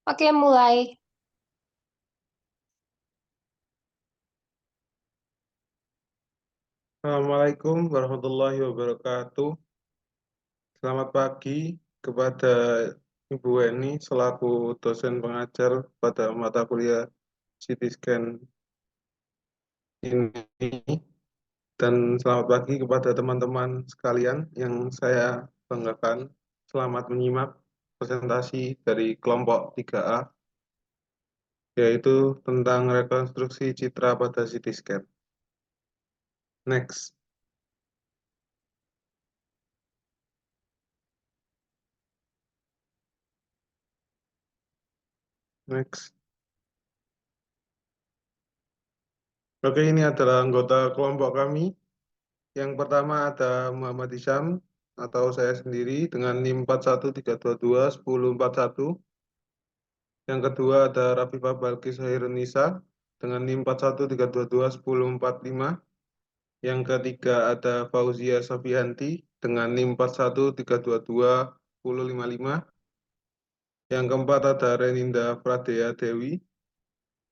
Oke, mulai. Assalamualaikum warahmatullahi wabarakatuh. Selamat pagi kepada Ibu Eni selaku dosen pengajar pada mata kuliah CT Scan ini. Dan selamat pagi kepada teman-teman sekalian yang saya banggakan. Selamat menyimak presentasi dari kelompok 3A, yaitu tentang rekonstruksi citra pada CT Scan. Next. Next. Oke, ini adalah anggota kelompok kami. Yang pertama ada Muhammad Isyam atau saya sendiri dengan NIM 413221. Yang kedua ada Rafifah Balkis Hairunisa dengan NIM 41322145. Yang ketiga ada Fauzia Sofianti dengan NIM 41322055. Yang keempat ada Reninda Pradea Dewi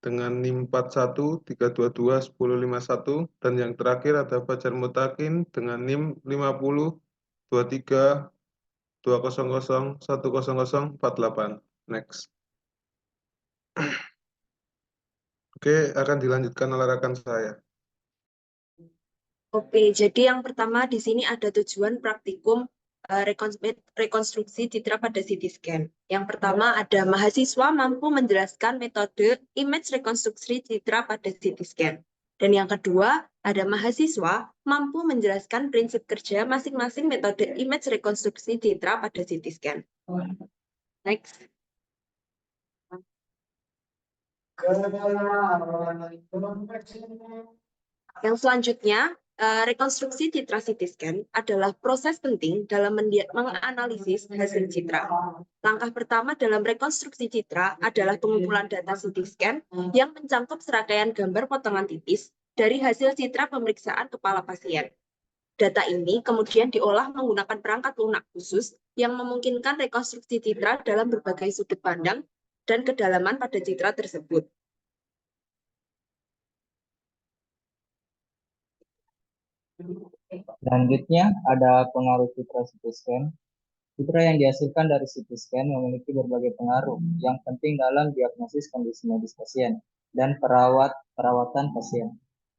dengan NIM 41322151, dan yang terakhir ada Fajar Mutakin dengan NIM 502320010048. Next. Oke, akan dilanjutkan oleh rekan saya. Oke, jadi yang pertama di sini ada tujuan praktikum rekonstruksi citra pada CT scan. Yang pertama ada mahasiswa mampu menjelaskan metode image rekonstruksi citra pada CT scan. Dan yang kedua ada mahasiswa mampu menjelaskan prinsip kerja masing-masing metode image rekonstruksi citra pada CT scan. Next. Yang selanjutnya, rekonstruksi citra CT scan adalah proses penting dalam menganalisis hasil citra. Langkah pertama dalam rekonstruksi citra adalah pengumpulan data CT scan yang mencakup serangkaian gambar potongan tipis dari hasil citra pemeriksaan kepala pasien. Data ini kemudian diolah menggunakan perangkat lunak khusus yang memungkinkan rekonstruksi citra dalam berbagai sudut pandang dan kedalaman pada citra tersebut. Selanjutnya ada pengaruh citra CT scan. Citra yang dihasilkan dari CT scan memiliki berbagai pengaruh yang penting dalam diagnosis kondisi medis pasien dan perawatan pasien.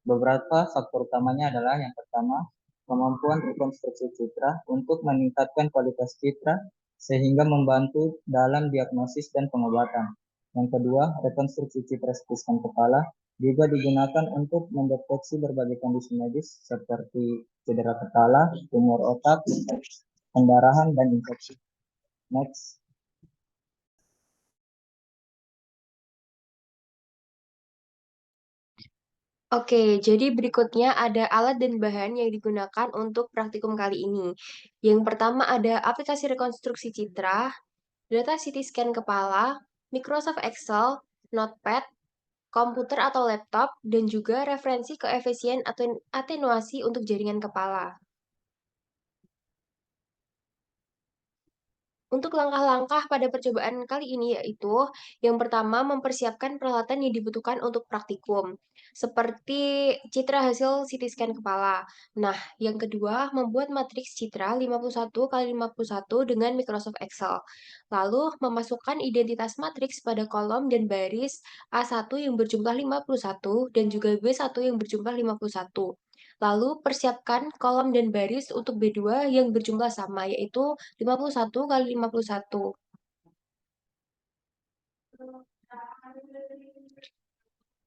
Beberapa faktor utamanya adalah yang pertama, kemampuan rekonstruksi citra untuk meningkatkan kualitas citra sehingga membantu dalam diagnosis dan pengobatan. Yang kedua, rekonstruksi citra CT scan kepala juga digunakan untuk mendeteksi berbagai kondisi medis seperti cedera kepala, tumor otak, pendarahan, dan infeksi. Next. Oke, jadi berikutnya ada alat dan bahan yang digunakan untuk praktikum kali ini. Yang pertama ada aplikasi rekonstruksi citra, data CT scan kepala, Microsoft Excel, Notepad, komputer atau laptop, dan juga referensi koefisien atau atenuasi untuk jaringan kepala. Untuk langkah-langkah pada percobaan kali ini yaitu yang pertama mempersiapkan peralatan yang dibutuhkan untuk praktikum, seperti citra hasil CT scan kepala. Nah, yang kedua membuat matriks citra 51 kali 51 dengan Microsoft Excel. Lalu memasukkan identitas matriks pada kolom dan baris A1 yang berjumlah 51 dan juga B1 yang berjumlah 51. Lalu persiapkan kolom dan baris untuk B2 yang berjumlah sama, yaitu 51 kali 51.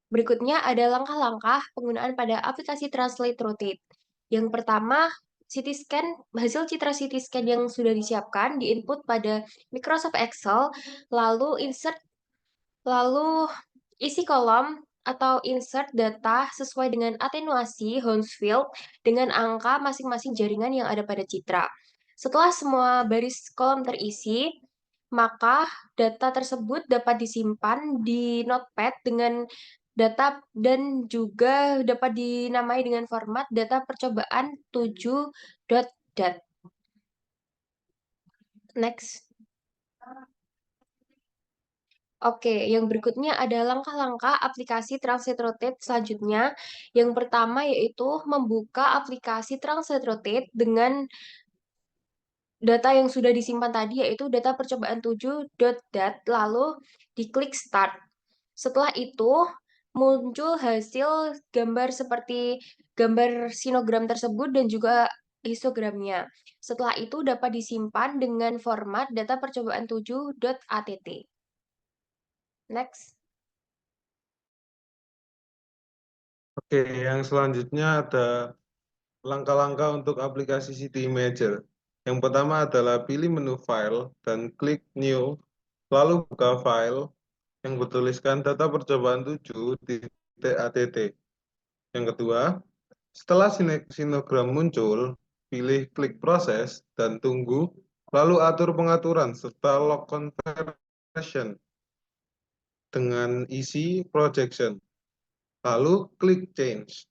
Berikutnya ada langkah-langkah penggunaan pada aplikasi Translate Rotate. Yang pertama, CT scan, hasil citra CT scan yang sudah disiapkan diinput pada Microsoft Excel, lalu isi kolom atau insert data sesuai dengan atenuasi Hounsfield dengan angka masing-masing jaringan yang ada pada citra. Setelah semua baris kolom terisi, maka data tersebut dapat disimpan di Notepad dengan data dan juga dapat dinamai dengan format data percobaan 7.dat. Next. Oke, yang berikutnya ada langkah-langkah aplikasi Translate Rotate selanjutnya. Yang pertama yaitu membuka aplikasi Translate Rotate dengan data yang sudah disimpan tadi, yaitu data percobaan 7.dat, lalu diklik Start. Setelah itu, muncul hasil gambar seperti gambar sinogram tersebut dan juga histogramnya. Setelah itu dapat disimpan dengan format data percobaan 7.att. Next. Oke, yang selanjutnya ada langkah-langkah untuk aplikasi City Imager. Yang pertama adalah pilih menu File dan klik New, lalu buka file yang bertuliskan data percobaan 7.att. Yang kedua, setelah sinogram muncul, pilih klik proses dan tunggu, lalu atur pengaturan serta log conversion dengan isi projection. Lalu klik change.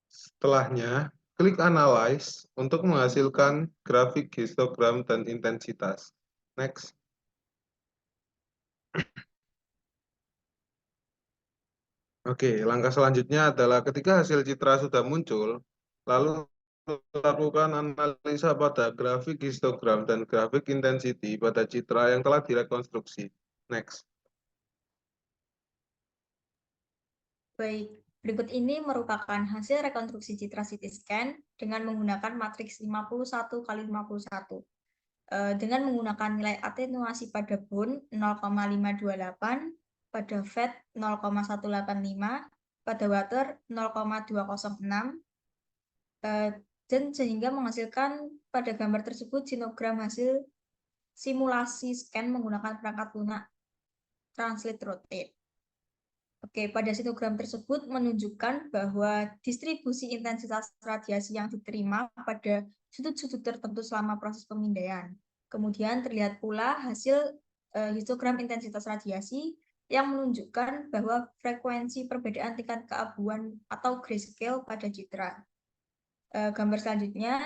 Setelahnya, klik analyze untuk menghasilkan grafik histogram dan intensitas. Next. Oke, langkah selanjutnya adalah ketika hasil citra sudah muncul, lalu lakukan analisa pada grafik histogram dan grafik intensity pada citra yang telah direkonstruksi. Next. Baik, berikut ini merupakan hasil rekonstruksi citra CT scan dengan menggunakan matriks 51 kali 51. Dengan menggunakan nilai atenuasi pada bone 0,528, pada fat 0,185, pada water 0,206, dan sehingga menghasilkan pada gambar tersebut sinogram hasil simulasi scan menggunakan perangkat lunak Translate Rotate. Oke, pada sinogram tersebut menunjukkan bahwa distribusi intensitas radiasi yang diterima pada sudut-sudut tertentu selama proses pemindaian. Kemudian terlihat pula hasil histogram intensitas radiasi yang menunjukkan bahwa frekuensi perbedaan tingkat keabuan atau grayscale pada citra. Gambar selanjutnya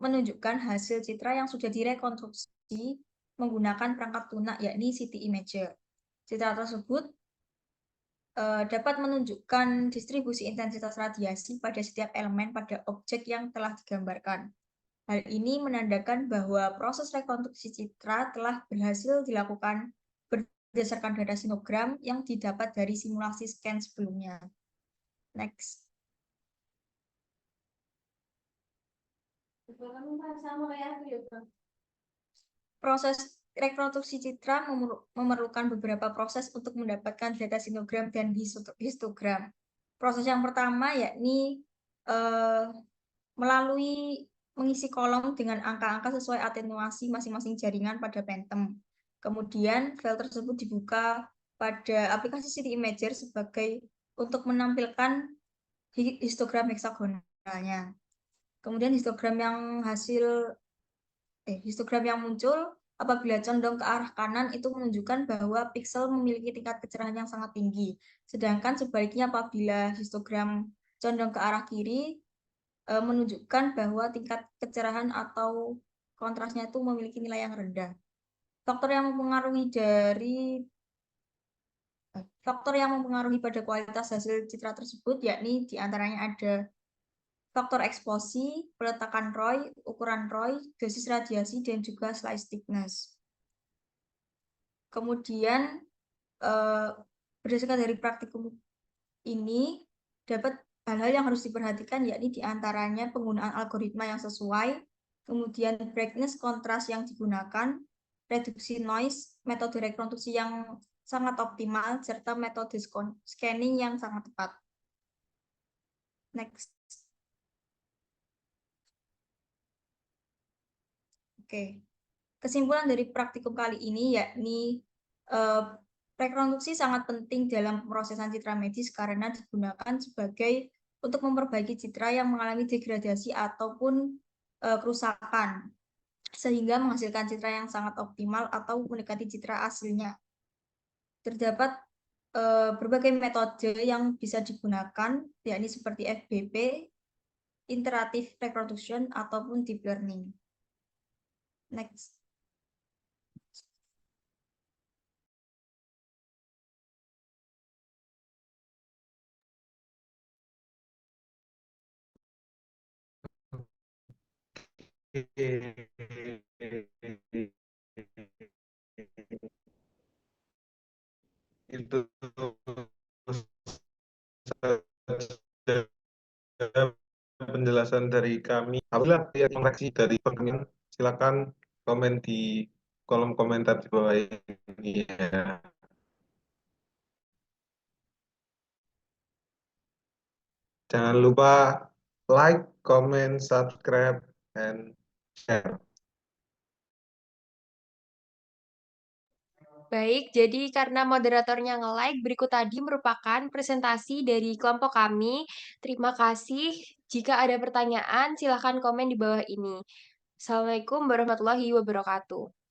menunjukkan hasil citra yang sudah direkonstruksi menggunakan perangkat lunak yakni City Imager. Citra tersebut dapat menunjukkan distribusi intensitas radiasi pada setiap elemen pada objek yang telah digambarkan. Hal ini menandakan bahwa proses rekonstruksi citra telah berhasil dilakukan berdasarkan data sinogram yang didapat dari simulasi scan sebelumnya. Next. Proses rekonstruksi citra memerlukan beberapa proses untuk mendapatkan data sinogram dan histogram. Proses yang pertama yakni melalui mengisi kolom dengan angka-angka sesuai atenuasi masing-masing jaringan pada Phantom. Kemudian file tersebut dibuka pada aplikasi City Imager sebagai untuk menampilkan histogram heksagonalnya. Kemudian histogram yang muncul apabila condong ke arah kanan itu menunjukkan bahwa piksel memiliki tingkat kecerahan yang sangat tinggi. Sedangkan sebaliknya apabila histogram condong ke arah kiri menunjukkan bahwa tingkat kecerahan atau kontrasnya itu memiliki nilai yang rendah. Faktor yang mempengaruhi pada kualitas hasil citra tersebut yakni diantaranya ada faktor eksposi, peletakan ROI, ukuran ROI, dosis radiasi, dan juga slice thickness. Kemudian berdasarkan dari praktikum ini dapat hal-hal yang harus diperhatikan yakni diantaranya penggunaan algoritma yang sesuai, kemudian brightness kontras yang digunakan, reduksi noise, metode rekonstruksi yang sangat optimal, serta metode scanning yang sangat tepat. Next. Oke. Kesimpulan dari praktikum kali ini yakni rekonstruksi sangat penting dalam pemrosesan citra medis karena digunakan sebagai untuk memperbaiki citra yang mengalami degradasi ataupun kerusakan sehingga menghasilkan citra yang sangat optimal atau mendekati citra aslinya. Terdapat berbagai metode yang bisa digunakan yakni seperti FBP, iterative reconstruction ataupun deep learning. Next. Itu penjelasan dari kami. Apabila ada koreksi dari pertanyaan, silakan komen di kolom komentar di bawah ini ya. Jangan lupa like, comment, subscribe, and share. Baik, jadi karena moderatornya nge-like, berikut tadi merupakan presentasi dari kelompok kami. Terima kasih. Jika ada pertanyaan, silahkan komen di bawah ini. Assalamualaikum warahmatullahi wabarakatuh.